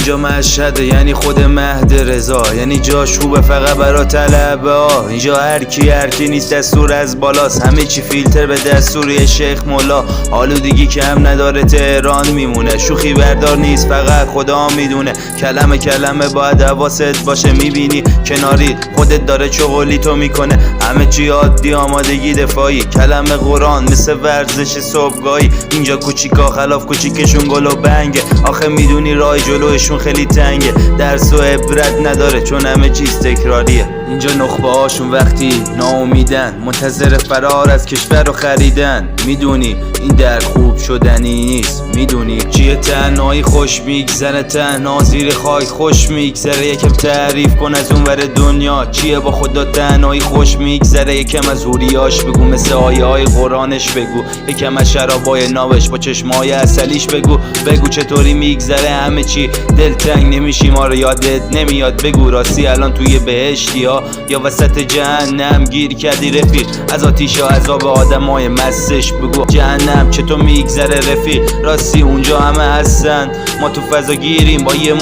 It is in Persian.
اینجا مشهده یعنی خود مهد رضا، یعنی جاش خوبه فقط برا طلبه ها. اینجا هر کی نیست دستور از بالاست، همه چی فیلتر به دستوری شیخ مولا. آلودگی که هم نداره تهران میمونه، شوخی بردار نیست فقط خدا میدونه. کلمه باید حواست باشه، میبینی کناری خودت داره چغلی تو میکنه. همه چی عادی آمادگی دفاعی، کلمه قرآن مثل ورزش صبحگاهی. اینجا کوچیکا خلاف کوچیکشون گل و بنگه، آخه میدونی راه جلوشون خیلی تنگه. درس و عبرت نداره چون همه چیز تکراریه. اینجا نخبه هاشون وقتی ناامیدن منتظر فرار از کشور رو خریدن. میدونی این در خوب شدنی نیست، میدونی چیه تنهایی خوش میگذره، تنها زیر خاک خوش میگذره. یکم تعریف کن از اون ور دنیا چیه با خدا تنهایی خوش میگذره. یکم از حوریاش بگو، مثل آیه های قرآنش بگو. یکم از شرابای نابش با چشمای اصلیش بگو. بگو چطوری میگذره همه چی، دلتنگ نمیشی ما رو یادت نمیاد. بگو راستی الان توی بهشتی ها یا وسط جهنم گیر کردی رفیق؟ از آتیش و عذاب آدمای مستش بگو. جهنم چطور میگذره رفیق؟ راستی اونجا همه هستن، ما تو فضا گیریم با یه